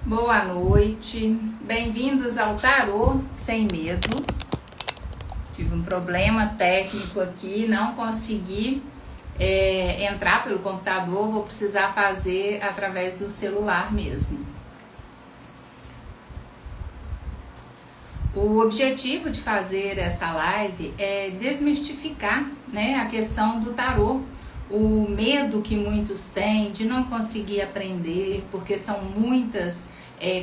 Boa noite, bem-vindos ao Tarô Sem Medo. Tive um problema técnico aqui, não consegui entrar pelo computador, vou precisar fazer através do celular mesmo. O objetivo de fazer essa live é desmistificar, a questão do tarô, o medo que muitos têm de não conseguir aprender, porque são muitas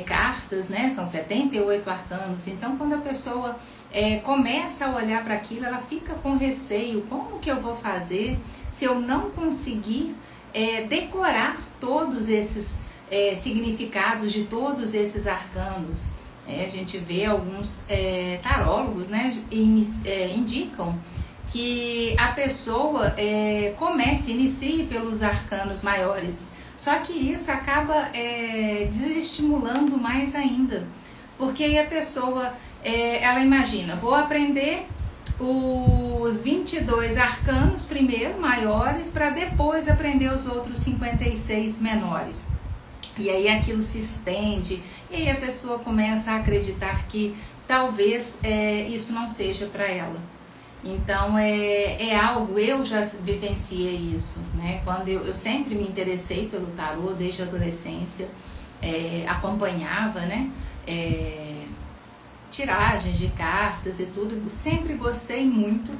cartas, são 78 arcanos. Então, quando a pessoa começa a olhar para aquilo, ela fica com receio: como que eu vou fazer se eu não conseguir decorar todos esses significados de todos esses arcanos? A gente vê alguns tarólogos, indicam que a pessoa inicie pelos arcanos maiores. Só que isso acaba desestimulando mais ainda, porque aí a pessoa, ela imagina: vou aprender os 22 arcanos primeiro, maiores, para depois aprender os outros 56 menores. E aí aquilo se estende, e aí a pessoa começa a acreditar que talvez isso não seja para ela. Então é algo, eu já vivenciei isso, quando eu sempre me interessei pelo tarô desde a adolescência, acompanhava, tiragens de cartas e tudo, sempre gostei muito,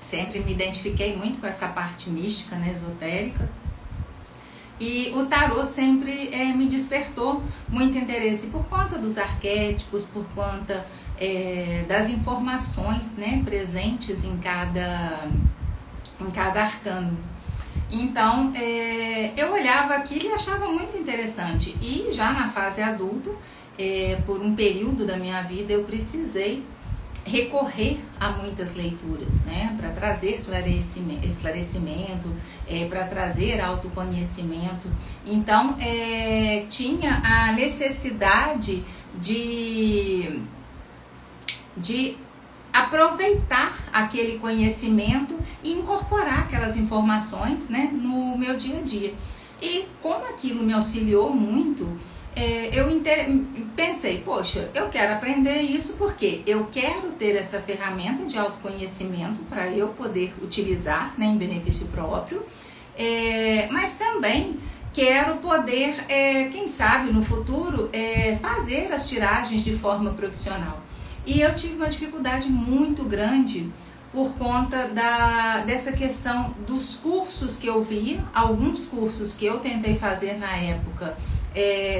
sempre me identifiquei muito com essa parte mística, esotérica. E o tarô sempre me despertou muito interesse por conta dos arquétipos, por conta das informações presentes em cada arcano. Então, eu olhava aquilo e achava muito interessante. E já na fase adulta, por um período da minha vida, eu precisei recorrer a muitas leituras, para trazer esclarecimento, para trazer autoconhecimento. Então, tinha a necessidade de aproveitar aquele conhecimento e incorporar aquelas informações, no meu dia a dia. E como aquilo me auxiliou muito, eu pensei: poxa, eu quero aprender isso porque eu quero ter essa ferramenta de autoconhecimento para eu poder utilizar, em benefício próprio, mas também quero poder, quem sabe no futuro, fazer as tiragens de forma profissional. E eu tive uma dificuldade muito grande por conta dessa questão dos cursos que eu via. Alguns cursos que eu tentei fazer na época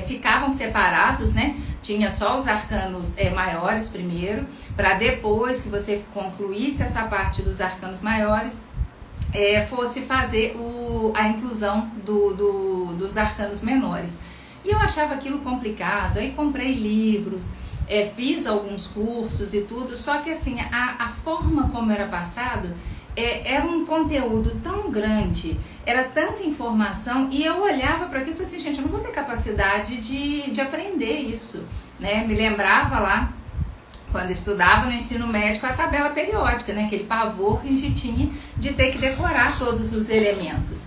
ficavam separados, tinha só os arcanos maiores primeiro, para depois que você concluísse essa parte dos arcanos maiores, fosse fazer a inclusão dos arcanos menores. E eu achava aquilo complicado. Aí comprei livros, fiz alguns cursos e tudo, só que assim, a forma como era passado era um conteúdo tão grande, era tanta informação, e eu olhava para aquilo e falei assim: gente, eu não vou ter capacidade de aprender isso, Me lembrava lá, quando estudava no ensino médio, a tabela periódica, aquele pavor que a gente tinha de ter que decorar todos os elementos.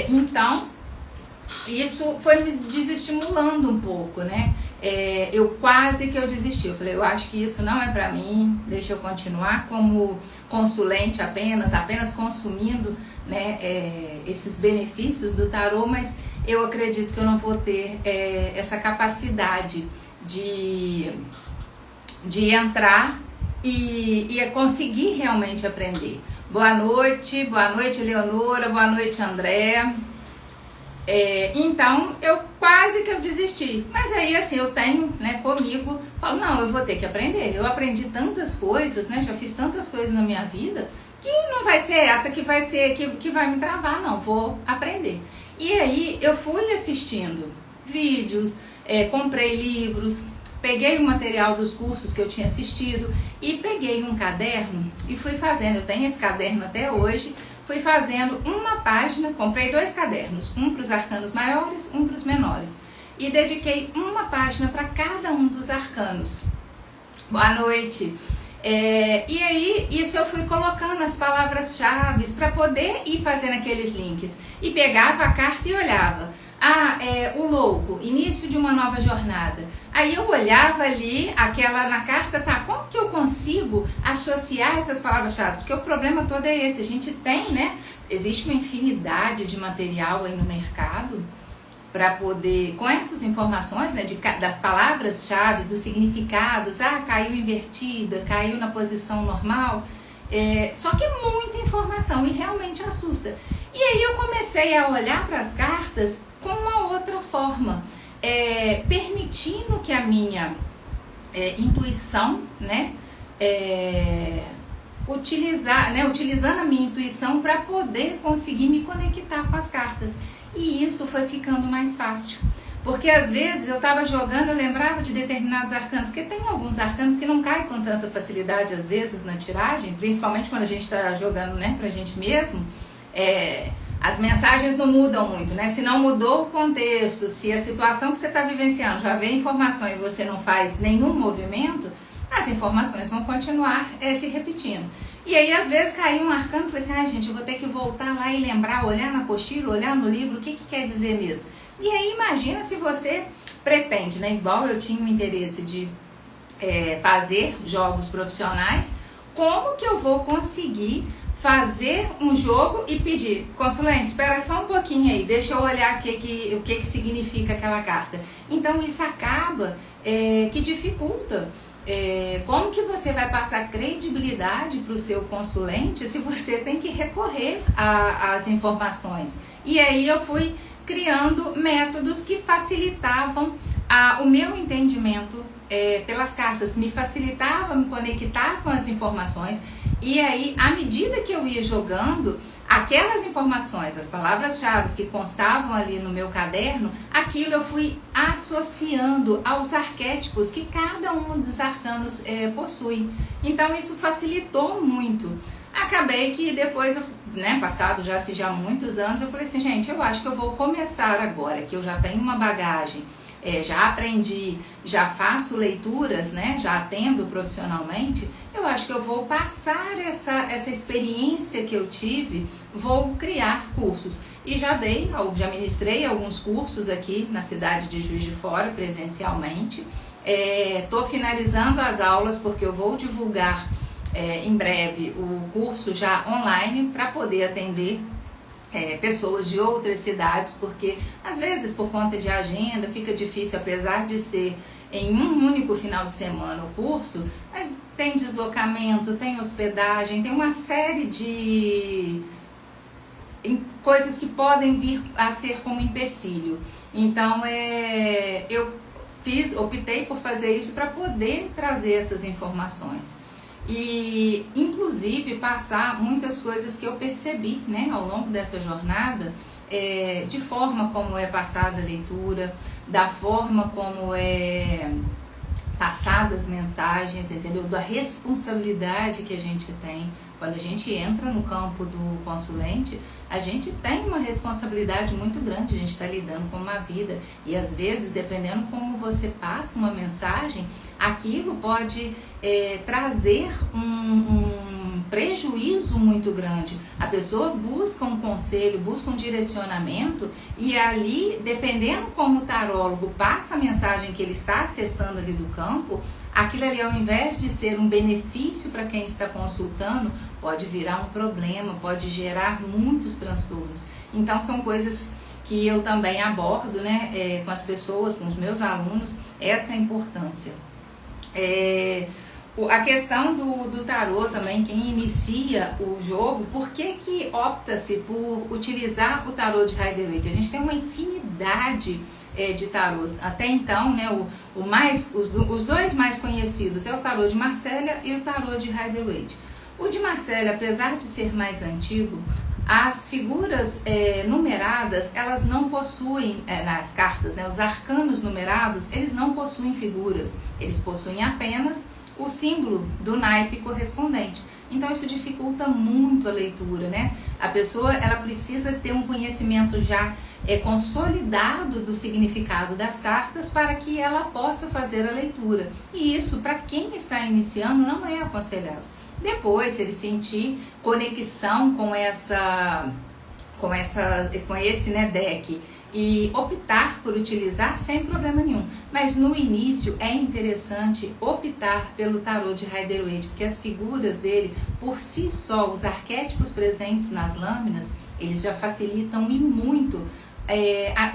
Então, isso foi me desestimulando um pouco, eu quase que eu desisti. Eu falei: eu acho que isso não é para mim, deixa eu continuar como consulente apenas consumindo, esses benefícios do tarô, mas eu acredito que eu não vou ter essa capacidade de entrar e conseguir realmente aprender. Boa noite, Leonora, boa noite, André. Então, eu quase que eu desisti. Mas aí, assim, eu tenho, comigo, falo: não, eu vou ter que aprender. Eu aprendi tantas coisas, já fiz tantas coisas na minha vida, que não vai ser essa que vai ser, que vai me travar, não. Vou aprender. E aí, eu fui assistindo vídeos, comprei livros, peguei o material dos cursos que eu tinha assistido e peguei um caderno e fui fazendo. Eu tenho esse caderno até hoje. Fui fazendo uma página, comprei 2 cadernos, um para os arcanos maiores, um para os menores. E dediquei uma página para cada um dos arcanos. Boa noite. E aí, isso eu fui colocando as palavras-chave para poder ir fazendo aqueles links. E pegava a carta e olhava. O louco, novo, início de uma nova jornada. Aí eu olhava ali, aquela na carta, tá, como que eu consigo associar essas palavras-chave? Porque o problema todo é esse, a gente tem, né, existe uma infinidade de material aí no mercado para poder, com essas informações, né, das palavras-chave, dos significados, caiu invertida, caiu na posição normal, só que é muita informação e realmente assusta. E aí eu comecei a olhar para as cartas com uma outra forma, permitindo que a minha intuição, né, utilizando a minha intuição para poder conseguir me conectar com as cartas. E isso foi ficando mais fácil. Porque às vezes eu estava jogando, eu lembrava de determinados arcanos, porque tem alguns arcanos que não caem com tanta facilidade às vezes na tiragem, principalmente quando a gente está jogando, né, pra gente mesmo. As mensagens não mudam muito, né? Se não mudou o contexto, se a situação que você está vivenciando já vem informação e você não faz nenhum movimento, as informações vão continuar se repetindo. E aí, às vezes, caiu um arcano e falei assim, gente, eu vou ter que voltar lá e lembrar, olhar na apostila, olhar no livro, o que quer dizer mesmo. E aí, imagina se você pretende, né? Igual eu tinha o interesse de fazer jogos profissionais, como que eu vou conseguir fazer um jogo e pedir, consulente, espera só um pouquinho aí, deixa eu olhar o que significa aquela carta. Então, isso acaba que dificulta. Como que você vai passar credibilidade para o seu consulente se você tem que recorrer às informações? E aí eu fui criando métodos que facilitavam o meu entendimento pelas cartas, me facilitava me conectar com as informações. E aí, à medida que eu ia jogando, aquelas informações, as palavras-chave que constavam ali no meu caderno, aquilo eu fui associando aos arquétipos que cada um dos arcanos possui. Então, isso facilitou muito. Acabei que depois, né, passado já muitos anos, eu falei assim, gente, eu acho que eu vou começar agora, que eu já tenho uma bagagem, já aprendi, já faço leituras, né, já atendo profissionalmente, eu acho que eu vou passar essa experiência que eu tive, vou criar cursos. E já ministrei alguns cursos aqui na cidade de Juiz de Fora, presencialmente. Estou finalizando as aulas porque eu vou divulgar em breve o curso já online para poder atender pessoas de outras cidades, porque às vezes por conta de agenda fica difícil, apesar de ser em um único final de semana o curso, mas tem deslocamento, tem hospedagem, tem uma série de coisas que podem vir a ser como empecilho. Então eu optei por fazer isso para poder trazer essas informações. E, inclusive, passar muitas coisas que eu percebi, né, ao longo dessa jornada, de forma como é passada a leitura, da forma como é passada as mensagens, entendeu? Da responsabilidade que a gente tem. Quando a gente entra no campo do consulente, a gente tem uma responsabilidade muito grande, a gente está lidando com uma vida. E às vezes, dependendo como você passa uma mensagem, aquilo pode trazer um prejuízo muito grande. A pessoa busca um conselho, busca um direcionamento e ali, dependendo como o tarólogo passa a mensagem que ele está acessando ali do campo, aquilo ali, ao invés de ser um benefício para quem está consultando, pode virar um problema, pode gerar muitos transtornos. Então, são coisas que eu também abordo, né, com as pessoas, com os meus alunos, essa importância. A questão do tarô também, quem inicia o jogo, por que opta-se por utilizar o tarô de Rider-Waite? A gente tem uma infinidade de tarôs. Até então, né, os dois mais conhecidos é o tarô de Marsella e o tarô de Rider-Waite. O de Marsella, apesar de ser mais antigo, as figuras numeradas, elas não possuem, nas cartas, né, os arcanos numerados, eles não possuem figuras, eles possuem apenas o símbolo do naipe correspondente. Então isso dificulta muito a leitura, né? A pessoa, ela precisa ter um conhecimento já consolidado do significado das cartas para que ela possa fazer a leitura. E isso, para quem está iniciando, não é aconselhável. Depois, se ele sentir conexão com esse, né, deck, e optar por utilizar sem problema nenhum. Mas no início é interessante optar pelo tarô de Rider-Waite, porque as figuras dele, por si só, os arquétipos presentes nas lâminas, eles já facilitam e muito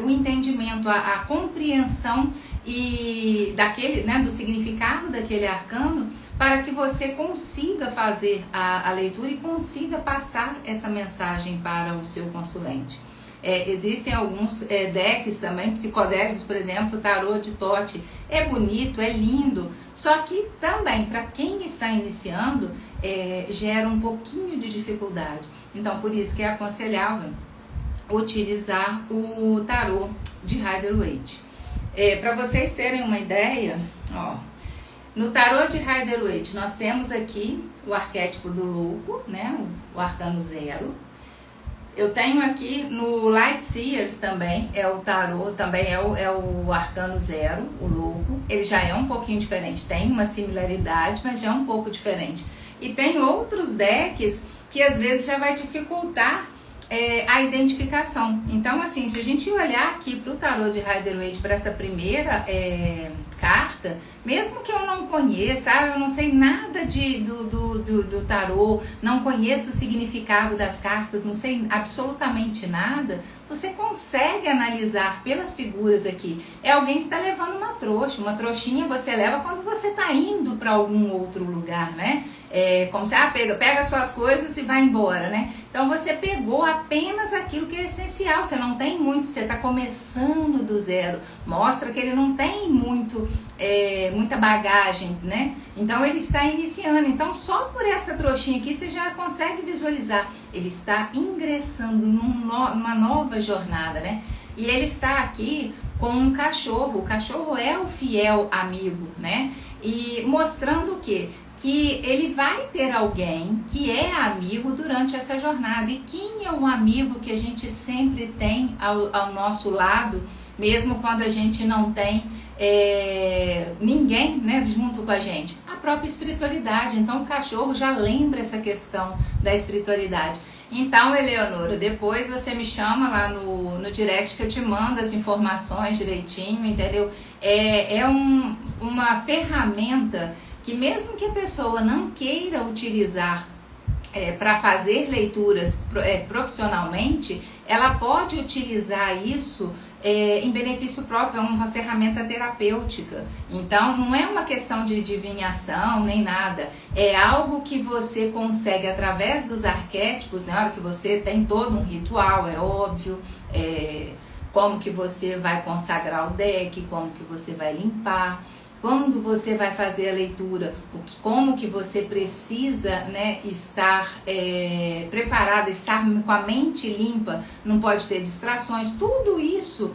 o entendimento, a compreensão e daquele, né, do significado daquele arcano, para que você consiga fazer a leitura e consiga passar essa mensagem para o seu consulente. Existem alguns decks também, psicodélicos, por exemplo, o tarô de Tote. É bonito, é lindo, só que também, para quem está iniciando, gera um pouquinho de dificuldade. Então, por isso que é aconselhável utilizar o tarô de Rider-Waite. Para vocês terem uma ideia, ó, no tarô de Rider-Waite nós temos aqui o arquétipo do louco, né, o arcano 0. Eu tenho aqui no Light Seers também, o tarô, também é o arcano 0, o louco. Ele já é um pouquinho diferente, tem uma similaridade, mas já é um pouco diferente. E tem outros decks que às vezes já vai dificultar a identificação. Então, assim, se a gente olhar aqui para o tarô de Rider-Waite, para essa primeira carta, mesmo que eu não conheça, eu não sei nada do tarô, não conheço o significado das cartas, não sei absolutamente nada, você consegue analisar pelas figuras aqui. É alguém que está levando uma trouxinha você leva quando você está indo para algum outro lugar, né? Como se, pega suas coisas e vai embora, né? Então você pegou apenas aquilo que é essencial, você não tem muito, você está começando do zero, mostra que ele não tem muita bagagem, né? Então ele está iniciando, então só por essa trouxinha aqui você já consegue visualizar, ele está ingressando numa nova jornada, né? E ele está aqui com um cachorro, o cachorro é o fiel amigo, né? E mostrando o quê? Que ele vai ter alguém que é amigo durante essa jornada. E quem é o amigo que a gente sempre tem ao nosso lado, mesmo quando a gente não tem ninguém, né, junto com a gente? A própria espiritualidade. Então o cachorro já lembra essa questão da espiritualidade. Então, Eleonora, depois você me chama lá no direct que eu te mando as informações direitinho, entendeu? Uma ferramenta que mesmo que a pessoa não queira utilizar para fazer leituras profissionalmente, ela pode utilizar isso em benefício próprio, é uma ferramenta terapêutica. Então não é uma questão de adivinhação nem nada, é algo que você consegue através dos arquétipos, na hora que você tem todo um ritual, é óbvio, como que você vai consagrar o deck, como que você vai limpar, quando você vai fazer a leitura, como que você precisa, né, estar preparada, estar com a mente limpa, não pode ter distrações, tudo isso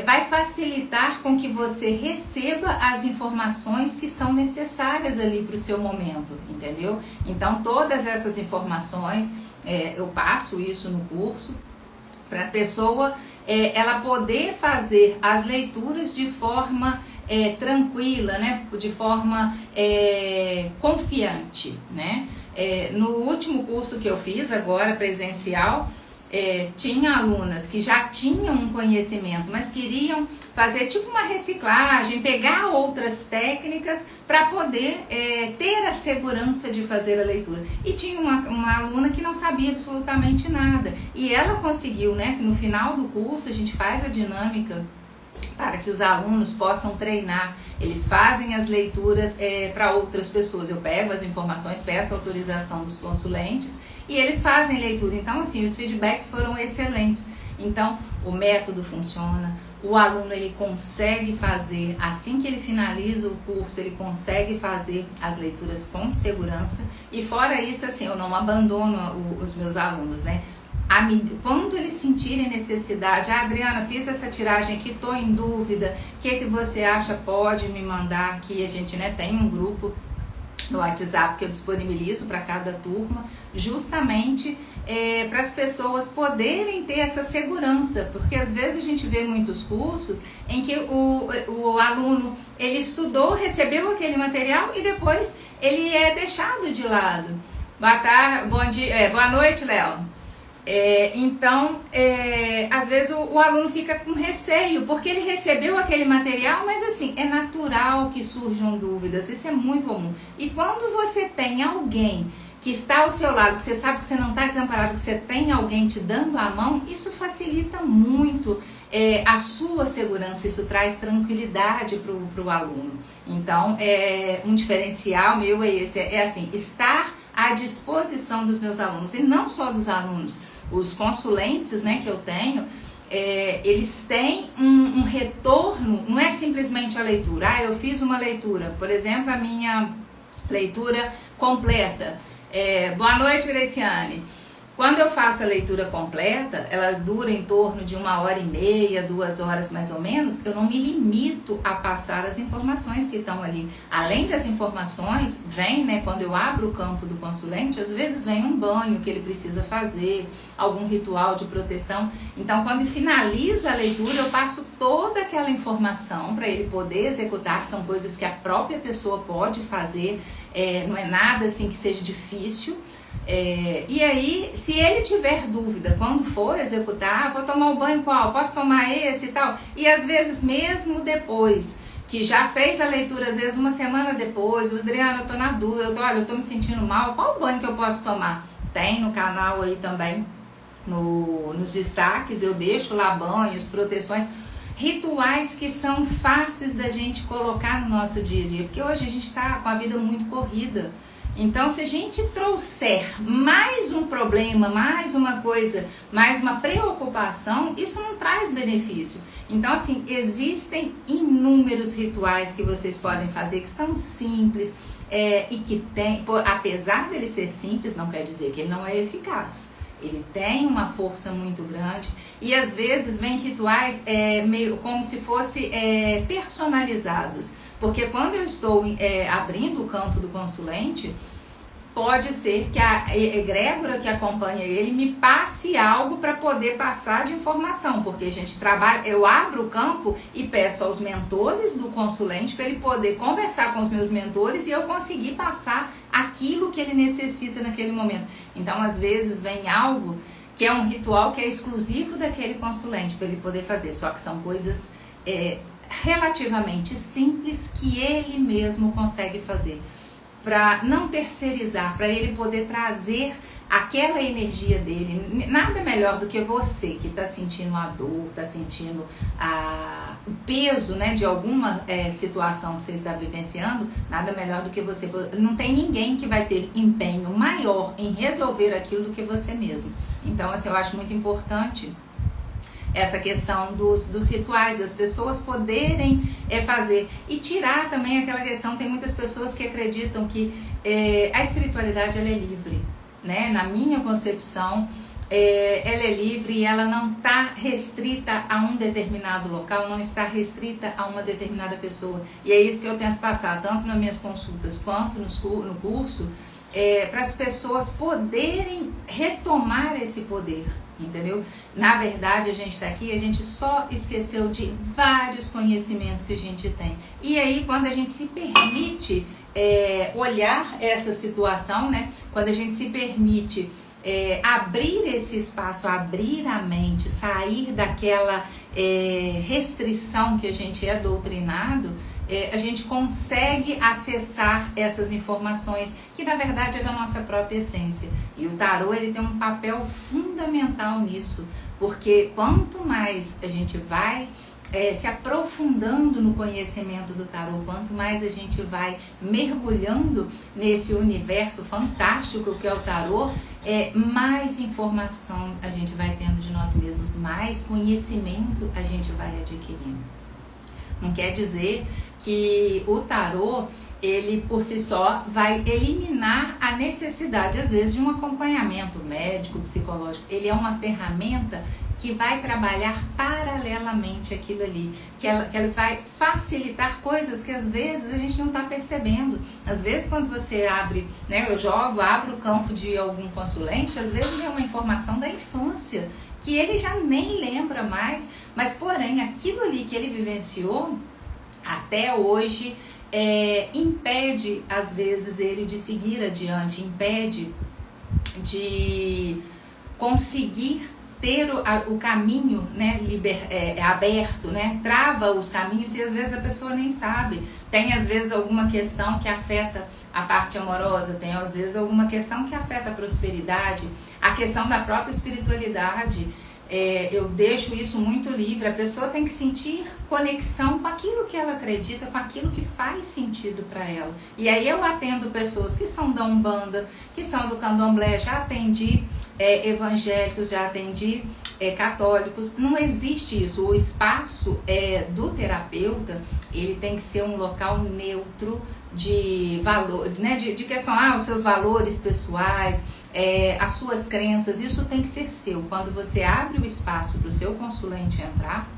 vai facilitar com que você receba as informações que são necessárias ali para o seu momento, entendeu? Então todas essas informações, eu passo isso no curso, para a pessoa ela poder fazer as leituras de forma tranquila, né? De forma confiante, né? No último curso que eu fiz agora presencial, tinha alunas que já tinham um conhecimento, mas queriam fazer tipo uma reciclagem, pegar outras técnicas para poder ter a segurança de fazer a leitura. E tinha uma aluna que não sabia absolutamente nada. E ela conseguiu, né? Que no final do curso a gente faz a dinâmica para que os alunos possam treinar. Eles fazem as leituras para outras pessoas. Eu pego as informações, peço autorização dos consulentes e eles fazem leitura. Então, assim, os feedbacks foram excelentes. Então, o método funciona. O aluno, ele consegue fazer, assim que ele finaliza o curso, ele consegue fazer as leituras com segurança. E fora isso, assim, eu não abandono os meus alunos, né? Quando eles sentirem necessidade, Adriana, fiz essa tiragem aqui, tô em dúvida, o que você acha? Pode me mandar aqui, a gente, né, tem um grupo no WhatsApp que eu disponibilizo para cada turma, justamente para as pessoas poderem ter essa segurança, porque às vezes a gente vê muitos cursos em que o aluno, ele estudou, recebeu aquele material e depois ele é deixado de lado. Boa tarde, bom dia, boa noite, Léo. Então, às vezes o aluno fica com receio, porque ele recebeu aquele material, mas assim, é natural que surjam dúvidas, isso é muito comum. E quando você tem alguém que está ao seu lado, que você sabe que você não está desamparado, que você tem alguém te dando a mão, isso facilita muito a sua segurança, isso traz tranquilidade para o aluno. Então, um diferencial meu é esse, assim, estar à disposição dos meus alunos, e não só dos alunos, os consulentes, né, que eu tenho, eles têm um retorno, não é simplesmente a leitura. Eu fiz uma leitura, por exemplo, a minha leitura completa. Boa noite, Graciane. Quando eu faço a leitura completa, ela dura em torno de 1h30, 2 horas mais ou menos, eu não me limito a passar as informações que estão ali. Além das informações, vem, né, quando eu abro o campo do consulente, às vezes vem um banho que ele precisa fazer, algum ritual de proteção. Então, quando finaliza a leitura, eu passo toda aquela informação para ele poder executar, são coisas que a própria pessoa pode fazer, não é nada assim que seja difícil. E aí, se ele tiver dúvida quando for executar, vou tomar o banho qual? Posso tomar esse e tal? E às vezes mesmo depois que já fez a leitura, às vezes uma semana depois, Adriana, eu tô na dúvida, eu tô me sentindo mal, qual banho que eu posso tomar? Tem no canal aí também, nos destaques, eu deixo lá banhos, proteções, rituais que são fáceis da gente colocar no nosso dia a dia, porque hoje a gente tá com a vida muito corrida. Então, se a gente trouxer mais um problema, mais uma coisa, mais uma preocupação, isso não traz benefício. Então, assim, existem inúmeros rituais que vocês podem fazer que são simples e que tem, apesar dele ser simples, não quer dizer que ele não é eficaz. Ele tem uma força muito grande e às vezes vem rituais meio como se fosse personalizados. Porque quando eu estou abrindo o campo do consulente, pode ser que a egrégora que acompanha ele me passe algo para poder passar de informação, porque a gente trabalha, eu abro o campo e peço aos mentores do consulente para ele poder conversar com os meus mentores e eu conseguir passar aquilo que ele necessita naquele momento. Então, às vezes vem algo que é um ritual que é exclusivo daquele consulente para ele poder fazer, só que são coisas relativamente simples que ele mesmo consegue fazer, para não terceirizar, para ele poder trazer aquela energia dele. Nada melhor do que você que está sentindo a dor, está sentindo o peso, né, de alguma situação que você está vivenciando, nada melhor do que você. Não tem ninguém que vai ter empenho maior em resolver aquilo do que você mesmo. Então, assim, eu acho muito importante essa questão dos rituais, das pessoas poderem fazer. E tirar também aquela questão, tem muitas pessoas que acreditam que a espiritualidade ela é livre, né? Na minha concepção, ela é livre e ela não está restrita a um determinado local, não está restrita a uma determinada pessoa. E é isso que eu tento passar, tanto nas minhas consultas quanto no curso, para as pessoas poderem retomar esse poder. Entendeu? Na verdade, a gente está aqui, a gente só esqueceu de vários conhecimentos que a gente tem. E aí, quando a gente se permite olhar essa situação, né? Quando a gente se permite abrir esse espaço, abrir a mente, sair daquela restrição que a gente é doutrinado, a gente consegue acessar essas informações que na verdade é da nossa própria essência. E o tarô ele tem um papel fundamental nisso, porque quanto mais a gente vai se aprofundando no conhecimento do tarô, quanto mais a gente vai mergulhando nesse universo fantástico que é o tarô, mais informação a gente vai tendo de nós mesmos, mais conhecimento a gente vai adquirindo. Não quer dizer que o tarô, ele por si só vai eliminar a necessidade, às vezes, de um acompanhamento médico, psicológico. Ele é uma ferramenta que vai trabalhar paralelamente aquilo ali, que ela vai facilitar coisas que às vezes a gente não está percebendo. Às vezes quando você abre, né, abro o campo de algum consulente, às vezes é uma informação da infância, que ele já nem lembra mais, mas porém aquilo ali que ele vivenciou até hoje impede às vezes ele de seguir adiante, impede de conseguir ter o caminho, né, aberto, né, trava os caminhos e às vezes a pessoa nem sabe. Tem às vezes alguma questão que afeta a parte amorosa, tem às vezes alguma questão que afeta a prosperidade, a questão da própria espiritualidade. Eu deixo isso muito livre, a pessoa tem que sentir conexão com aquilo que ela acredita, com aquilo que faz sentido para ela. E aí eu atendo pessoas que são da Umbanda, que são do Candomblé, já atendi evangélicos, já atendi católicos. Não existe isso. O espaço do terapeuta, ele tem que ser um local neutro de valor, né? de questionar os seus valores pessoais, as suas crenças. Isso tem que ser seu. Quando você abre o espaço para o seu consulente entrar,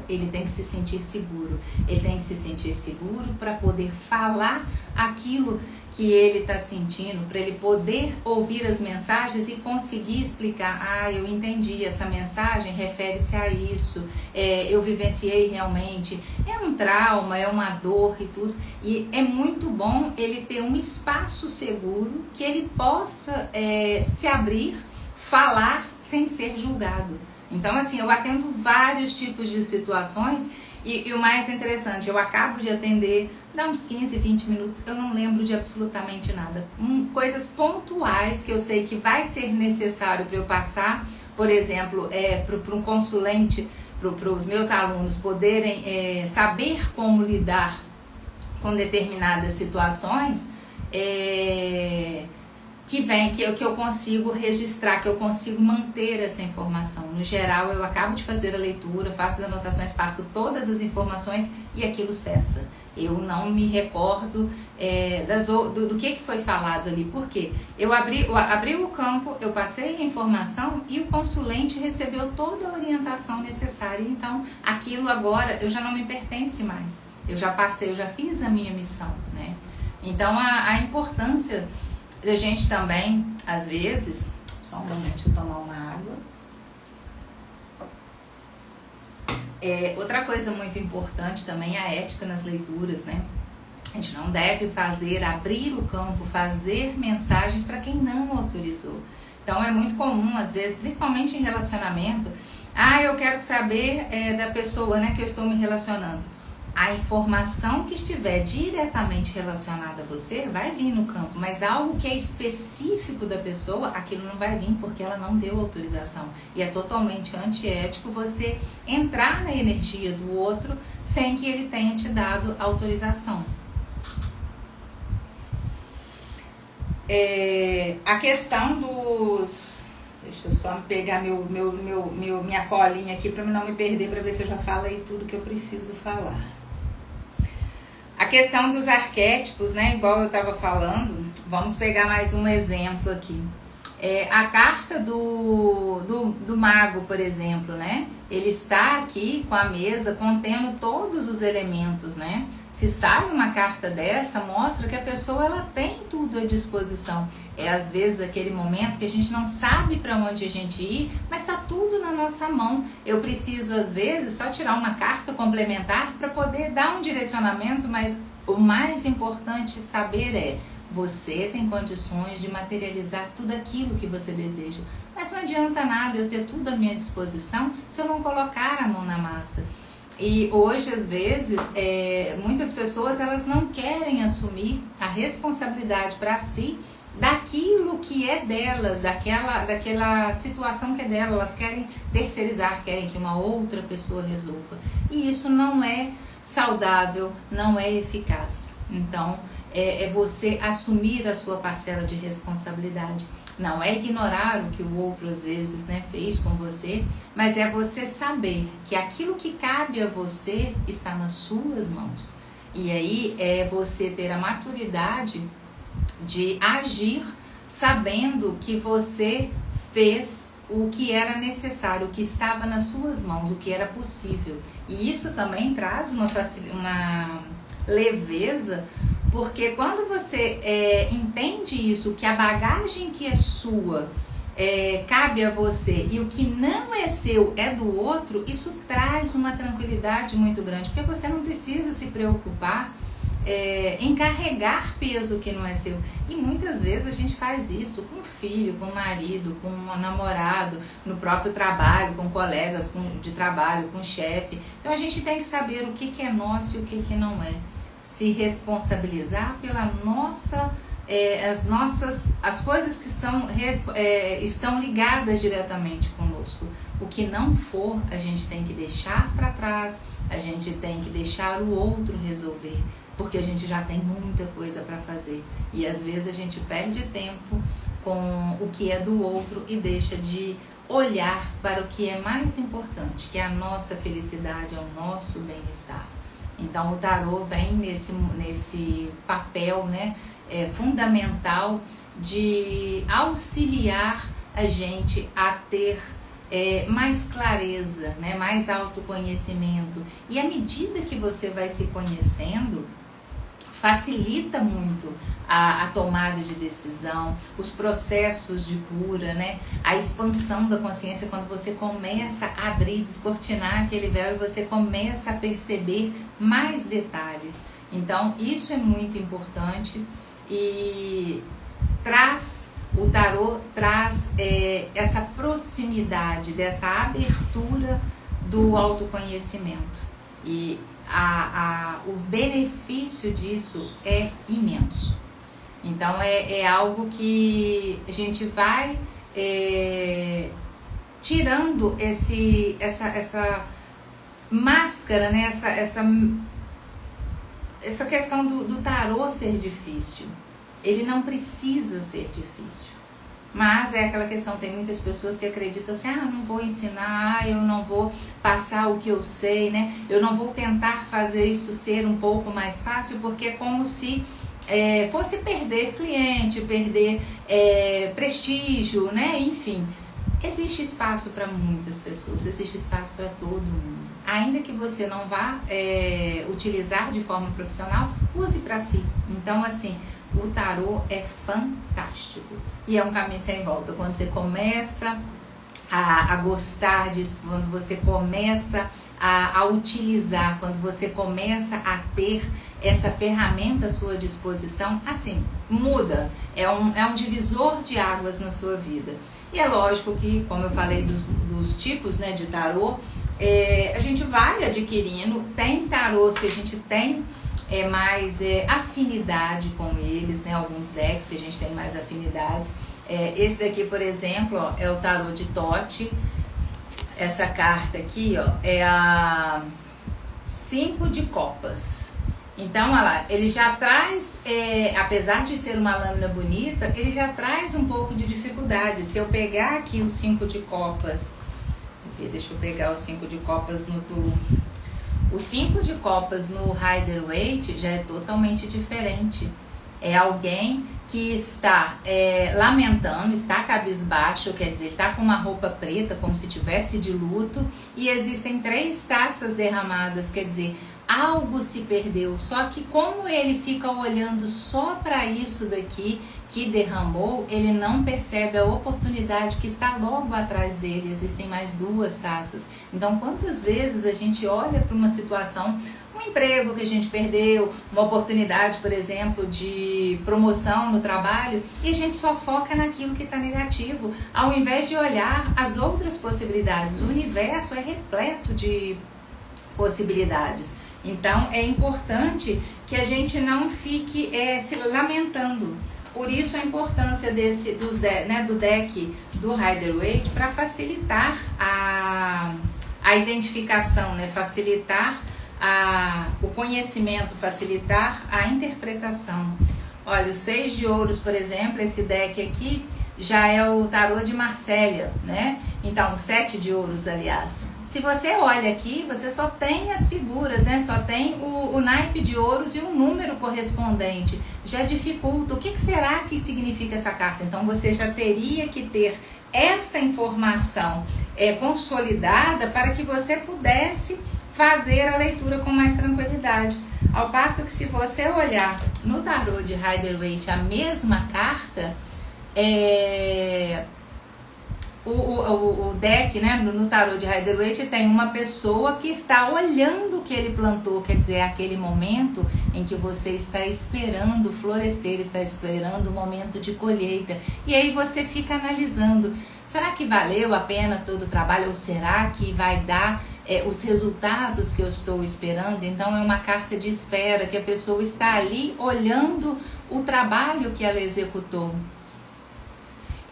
ele tem que se sentir seguro. Ele tem que se sentir seguro para poder falar aquilo que ele está sentindo, para ele poder ouvir as mensagens e conseguir explicar. Eu entendi, essa mensagem refere-se a isso, eu vivenciei realmente, é um trauma, é uma dor e tudo. E é muito bom ele ter um espaço seguro que ele possa se abrir, falar sem ser julgado. Então, assim, eu atendo vários tipos de situações e o mais interessante, eu acabo de atender, dá uns 15, 20 minutos, eu não lembro de absolutamente nada. Coisas pontuais que eu sei que vai ser necessário para eu passar, por exemplo, para um consulente, para os meus alunos poderem saber como lidar com determinadas situações, que eu consigo registrar, que eu consigo manter essa informação. No geral, eu acabo de fazer a leitura, faço as anotações, passo todas as informações e aquilo cessa. Eu não me recordo do que foi falado ali. Por quê? Eu abri o campo, eu passei a informação e o consulente recebeu toda a orientação necessária. Então, aquilo agora eu já não me pertence mais. Eu já passei, eu já fiz a minha missão, né? Então, a importância da gente também, às vezes, só um momento, deixa eu tomar uma água. Outra coisa muito importante também é a ética nas leituras, né? A gente não deve abrir o campo, fazer mensagens para quem não autorizou. Então é muito comum, às vezes, principalmente em relacionamento, eu quero saber da pessoa, né, que eu estou me relacionando. A informação que estiver diretamente relacionada a você vai vir no campo, mas algo que é específico da pessoa, aquilo não vai vir porque ela não deu autorização. E é totalmente antiético você entrar na energia do outro sem que ele tenha te dado autorização. A questão dos... Deixa eu só pegar minha colinha aqui para não me perder, para ver se eu já falei tudo que eu preciso falar. A questão dos arquétipos, né? Igual eu estava falando, vamos pegar mais um exemplo aqui. A carta do mago, por exemplo, né? Ele está aqui com a mesa contendo todos os elementos, né? Se sai uma carta dessa, mostra que a pessoa ela tem tudo à disposição. Às vezes aquele momento que a gente não sabe para onde a gente ir, mas está tudo na nossa mão. Eu preciso, às vezes, só tirar uma carta complementar para poder dar um direcionamento, mas o mais importante saber você tem condições de materializar tudo aquilo que você deseja. Mas não adianta nada eu ter tudo à minha disposição se eu não colocar a mão na massa. E hoje, às vezes, muitas pessoas elas não querem assumir a responsabilidade para si daquilo que é delas, daquela situação que é dela. Elas querem terceirizar, querem que uma outra pessoa resolva. E isso não é saudável, não é eficaz. Então, é você assumir a sua parcela de responsabilidade. Não é ignorar o que o outro às vezes, né, fez com você, mas é você saber que aquilo que cabe a você está nas suas mãos. E aí é você ter a maturidade de agir sabendo que você fez o que era necessário, o que estava nas suas mãos, o que era possível. E isso também traz uma leveza, porque quando você entende isso, que a bagagem que é sua cabe a você e o que não é seu é do outro, isso traz uma tranquilidade muito grande, porque você não precisa se preocupar encarregar peso que não é seu. E muitas vezes a gente faz isso com o filho, com o marido, com um namorado, no próprio trabalho, com colegas de trabalho, com o chefe. Então a gente tem que saber o que é nosso e o que não é. Se responsabilizar pela as coisas que estão ligadas diretamente conosco. O que não for, a gente tem que deixar para trás, a gente tem que deixar o outro resolver, porque a gente já tem muita coisa para fazer. E às vezes a gente perde tempo com o que é do outro e deixa de olhar para o que é mais importante, que é a nossa felicidade, é o nosso bem-estar. Então o tarô vem nesse papel, né, fundamental de auxiliar a gente a ter mais clareza, né, mais autoconhecimento. E à medida que você vai se conhecendo, facilita muito a tomada de decisão, os processos de cura, né? A expansão da consciência, quando você começa a abrir, descortinar aquele véu e você começa a perceber mais detalhes. Então, isso é muito importante e o tarô traz essa proximidade, dessa abertura do autoconhecimento. E o benefício disso é imenso. Então é algo que a gente vai tirando essa máscara, né? Essa questão do tarô ser difícil. Ele não precisa ser difícil. Mas é aquela questão, tem muitas pessoas que acreditam assim, não vou ensinar, eu não vou passar o que eu sei, né? Eu não vou tentar fazer isso ser um pouco mais fácil, porque é como se fosse perder cliente, perder prestígio, né? Enfim, existe espaço para muitas pessoas, existe espaço para todo mundo. Ainda que você não vá utilizar de forma profissional, use para si. Então, assim, o tarô é fantástico e é um caminho sem volta. Quando você começa a gostar disso, quando você começa a utilizar, quando você começa a ter essa ferramenta à sua disposição, assim, muda. É um divisor de águas na sua vida. E é lógico que, como eu falei dos tipos, né, de tarô, a gente vai adquirindo. Tem tarôs que a gente tem mais afinidade com eles, né? Alguns decks que a gente tem mais afinidades. Esse daqui, por exemplo, ó, é o tarô de Thoth. Essa carta aqui, ó, é a 5 de copas. Então, olha lá, ele já traz, apesar de ser uma lâmina bonita, ele já traz um pouco de dificuldade. Se eu pegar aqui o 5 de copas, deixa eu pegar o 5 de copas o 5 de copas no Rider-Waite já é totalmente diferente. É alguém que está lamentando, está cabisbaixo, quer dizer, está com uma roupa preta, como se tivesse de luto, e existem 3 taças derramadas, quer dizer, algo se perdeu. Só que como ele fica olhando só para isso daqui que derramou, ele não percebe a oportunidade que está logo atrás dele. Existem mais 2 taças. Então, quantas vezes a gente olha para uma situação, um emprego que a gente perdeu, uma oportunidade, por exemplo, de promoção no trabalho, e a gente só foca naquilo que está negativo, ao invés de olhar as outras possibilidades. O universo é repleto de possibilidades. Então, é importante que a gente não fique se lamentando. Por isso a importância do deck do Rider-Waite para facilitar a identificação, né? Facilitar o conhecimento, facilitar a interpretação. Olha, o 6 de ouros, por exemplo, esse deck aqui já é o tarô de Marsella, né? Então, o 7 de ouros, aliás. Se você olha aqui, você só tem as figuras, né? Só tem o naipe de ouros e o número correspondente. Já dificulta. O que será que significa essa carta? Então, você já teria que ter esta informação consolidada para que você pudesse fazer a leitura com mais tranquilidade. Ao passo que, se você olhar no tarô de Rider-Waite a mesma carta, o deck, né, no tarô de Rider-Waite tem uma pessoa que está olhando o que ele plantou, quer dizer, aquele momento em que você está esperando florescer, está esperando o momento de colheita. E aí você fica analisando, será que valeu a pena todo o trabalho ou será que vai dar os resultados que eu estou esperando? Então é uma carta de espera, que a pessoa está ali olhando o trabalho que ela executou.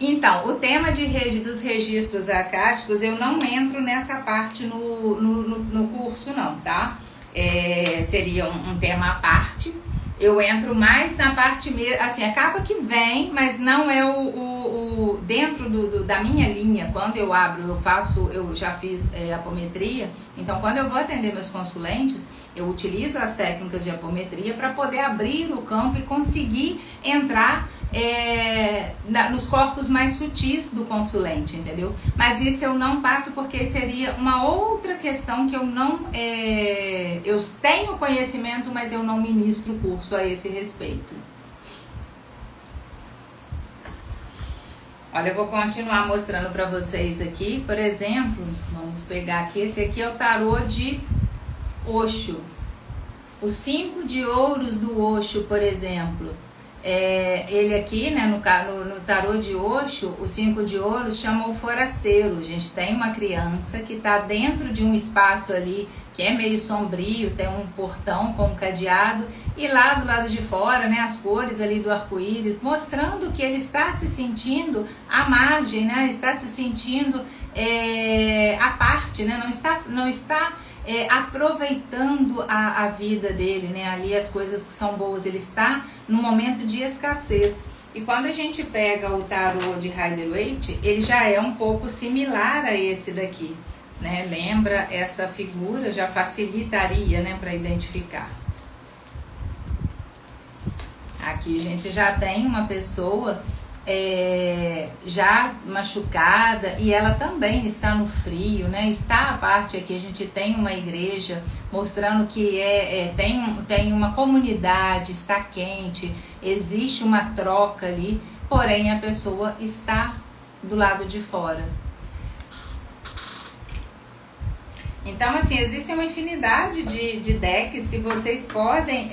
Então, o tema dos registros acásticos, eu não entro nessa parte no curso não, tá? Seria um tema à parte. Eu entro mais na parte, assim, acaba que vem, mas não é dentro da minha linha. Quando eu abro, eu já fiz apometria, então quando eu vou atender meus consulentes, eu utilizo as técnicas de apometria para poder abrir o campo e conseguir entrar nos corpos mais sutis do consulente, entendeu? Mas isso eu não passo porque seria uma outra questão que eu não... eu tenho conhecimento, mas eu não ministro curso a esse respeito. Olha, eu vou continuar mostrando para vocês aqui, por exemplo, vamos pegar aqui, esse aqui é o tarô de Osho. O 5 de ouros do Osho, por exemplo, ele aqui, né, no tarô de Osho, o 5 de ouros chama o forasteiro. A gente tem uma criança que está dentro de um espaço ali que é meio sombrio, tem um portão com um cadeado, e lá do lado de fora, né, as cores ali do arco-íris, mostrando que ele está se sentindo à margem, né, está se sentindo à parte, né, não está aproveitando a vida dele, né, ali as coisas que são boas, ele está num momento de escassez. E quando a gente pega o tarô de Rider-Waite, ele já é um pouco similar a esse daqui, né, lembra essa figura, já facilitaria, né, para identificar. Aqui a gente já tem uma pessoa já machucada e ela também está no frio, né? Está a parte aqui, a gente tem uma igreja mostrando que tem uma comunidade, está quente, existe uma troca ali, porém a pessoa está do lado de fora. Então, assim, existe uma infinidade de decks que vocês podem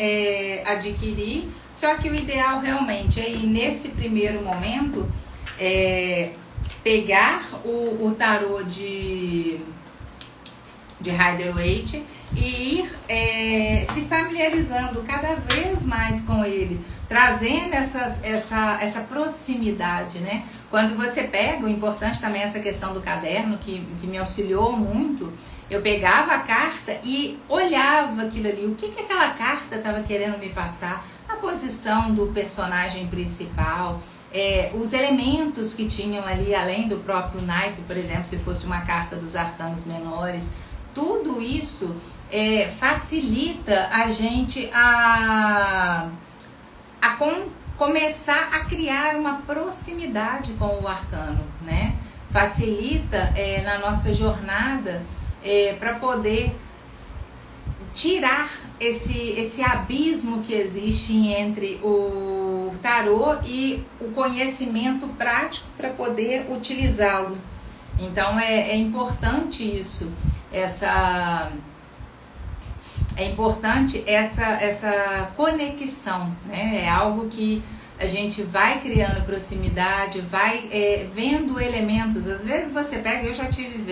adquirir, só que o ideal realmente é ir nesse primeiro momento, pegar o tarô de Rider-Waite e ir se familiarizando cada vez mais com ele, trazendo essa proximidade, né? Quando você pega, o importante também é essa questão do caderno, que me auxiliou muito. Eu pegava a carta e olhava aquilo ali, o que aquela carta estava querendo me passar, a posição do personagem principal, os elementos que tinham ali, além do próprio naipe, por exemplo, se fosse uma carta dos arcanos menores, tudo isso facilita a gente começar a criar uma proximidade com o arcano, né? Facilita na nossa jornada para poder tirar esse abismo que existe entre o tarô e o conhecimento prático para poder utilizá-lo. Então é importante isso, é importante essa conexão, né? É algo que a gente vai criando proximidade, vai vendo elementos. Às vezes você pega, eu já tive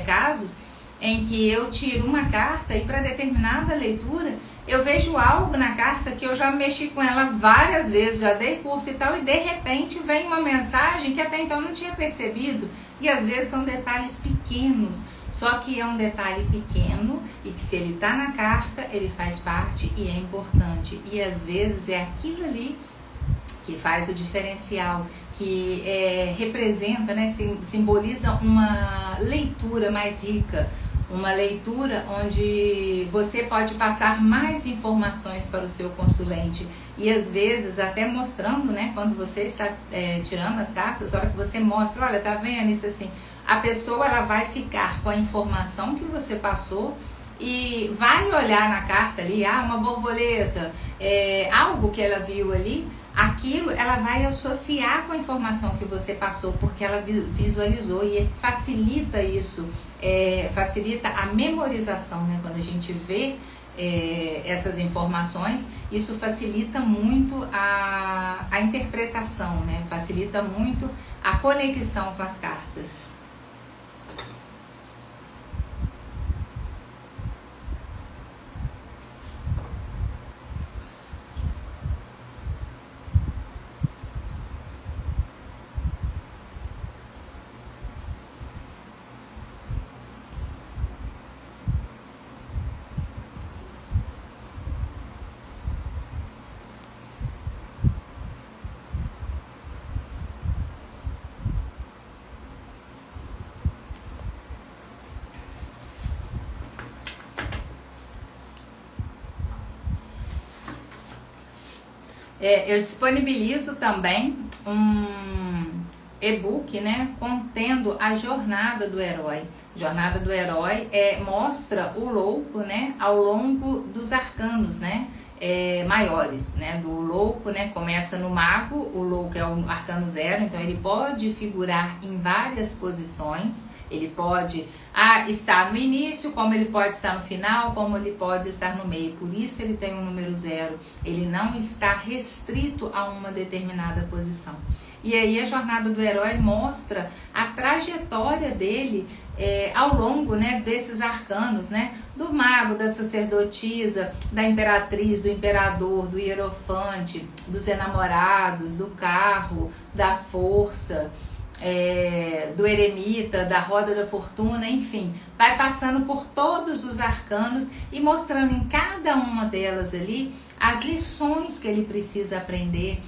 casos em que eu tiro uma carta e para determinada leitura eu vejo algo na carta que eu já mexi com ela várias vezes, já dei curso e tal, e de repente vem uma mensagem que até então eu não tinha percebido, e às vezes são detalhes pequenos, só que é um detalhe pequeno e que se ele está na carta, ele faz parte e é importante, e às vezes é aquilo ali que faz o diferencial, que representa, né, simboliza uma leitura mais rica, uma leitura onde você pode passar mais informações para o seu consulente e às vezes até mostrando, né, quando você está tirando as cartas, a hora que você mostra, olha, tá vendo isso assim, a pessoa ela vai ficar com a informação que você passou e vai olhar na carta ali, uma borboleta, algo que ela viu ali, aquilo ela vai associar com a informação que você passou, porque ela visualizou, e facilita isso, facilita a memorização, né? Quando a gente vê essas informações, isso facilita muito a interpretação, né? Facilita muito a conexão com as cartas. Eu disponibilizo também um e-book, né, contendo a jornada do herói. Jornada do herói mostra o louco, né, ao longo dos arcanos, né, maiores, né, do louco, né, começa no mago, o louco é o arcano 0, então ele pode figurar em várias posições, ele pode estar no início, como ele pode estar no final, como ele pode estar no meio, por isso ele tem um número 0, ele não está restrito a uma determinada posição. E aí a jornada do herói mostra a trajetória dele ao longo, né, desses arcanos, né, do mago, da sacerdotisa, da imperatriz, do imperador, do hierofante, dos enamorados, do carro, da força, do eremita, da roda da fortuna, enfim, vai passando por todos os arcanos e mostrando em cada uma delas ali as lições que ele precisa aprender,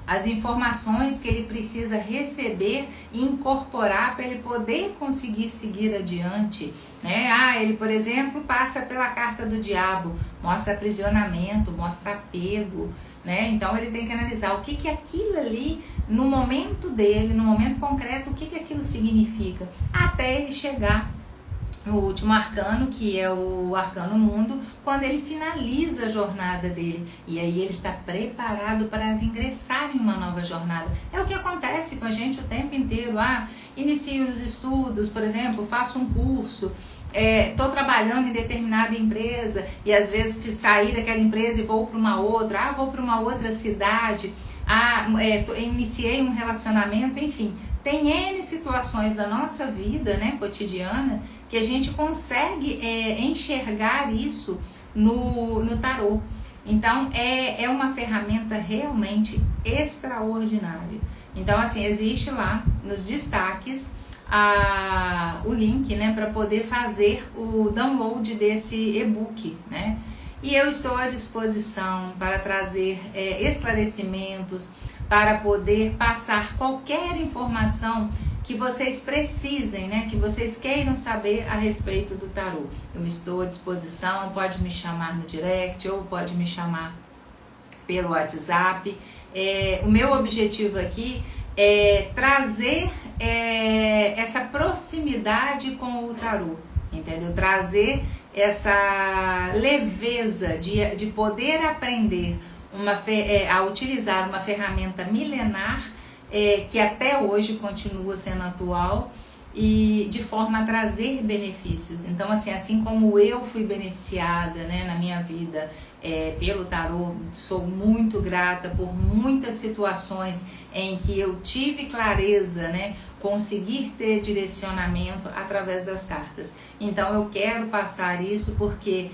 as informações que ele precisa receber e incorporar para ele poder conseguir seguir adiante, né? Ele, por exemplo, passa pela carta do diabo, mostra aprisionamento, mostra apego, né? Então ele tem que analisar o que aquilo ali, no momento dele, no momento concreto, o que aquilo significa, até ele chegar no último arcano, que é o arcano mundo, quando ele finaliza a jornada dele. E aí ele está preparado para ingressar em uma nova jornada. É o que acontece com a gente o tempo inteiro. Inicio os estudos, por exemplo, faço um curso, estou trabalhando em determinada empresa e às vezes sair daquela empresa e vou para uma outra, vou para uma outra cidade, iniciei um relacionamento, enfim. Tem N situações da nossa vida, né, cotidiana, que a gente consegue enxergar isso no tarô. Então, é uma ferramenta realmente extraordinária. Então, assim, existe lá nos destaques o link, né, para poder fazer o download desse e-book, né? E eu estou à disposição para trazer esclarecimentos, para poder passar qualquer informação que vocês precisem, né, que vocês queiram saber a respeito do tarô. Eu estou à disposição, pode me chamar no direct ou pode me chamar pelo WhatsApp. O meu objetivo aqui é trazer essa proximidade com o tarô, entendeu? Trazer essa leveza de poder aprender a utilizar uma ferramenta milenar que até hoje continua sendo atual e de forma a trazer benefícios. Então, assim como eu fui beneficiada, né, na minha vida pelo tarô, sou muito grata por muitas situações em que eu tive clareza, né, conseguir ter direcionamento através das cartas. Então eu quero passar isso porque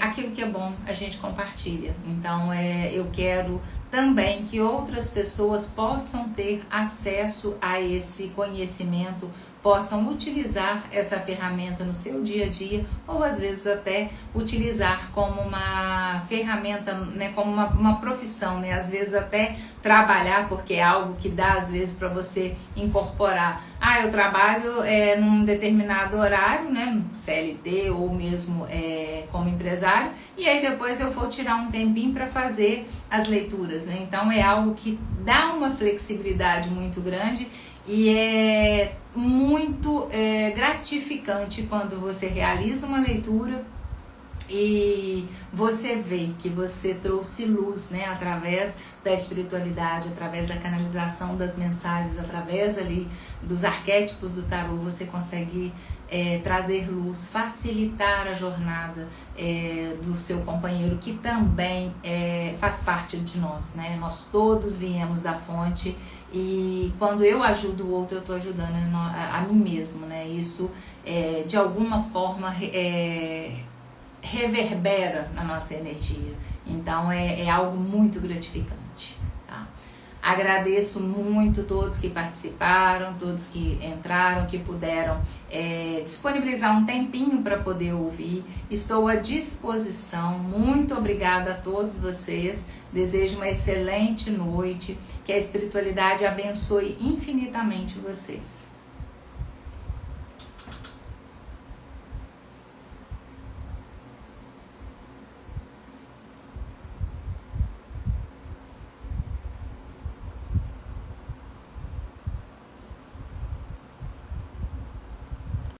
aquilo que é bom a gente compartilha. Então eu quero também que outras pessoas possam ter acesso a esse conhecimento, possam utilizar essa ferramenta no seu dia a dia, ou às vezes até utilizar como uma ferramenta, né, como uma profissão, né, às vezes até trabalhar, porque é algo que dá às vezes para você incorporar. Eu trabalho num determinado horário, né, CLT ou mesmo como empresário, e aí depois eu vou tirar um tempinho para fazer as leituras, né? Então é algo que dá uma flexibilidade muito grande E é muito gratificante quando você realiza uma leitura e você vê que você trouxe luz, né, através da espiritualidade, através da canalização das mensagens, através ali dos arquétipos do tarô, você consegue trazer luz, facilitar a jornada do seu companheiro, que também faz parte de nós, né? Nós todos viemos da fonte, e quando eu ajudo o outro, eu estou ajudando a mim mesmo, né? Isso de alguma forma reverbera na nossa energia. Então é algo muito gratificante, tá? Agradeço muito todos que participaram, todos que entraram, que puderam disponibilizar um tempinho para poder ouvir. Estou à disposição. Muito obrigada a todos vocês. Desejo uma excelente noite. Que a espiritualidade abençoe infinitamente vocês.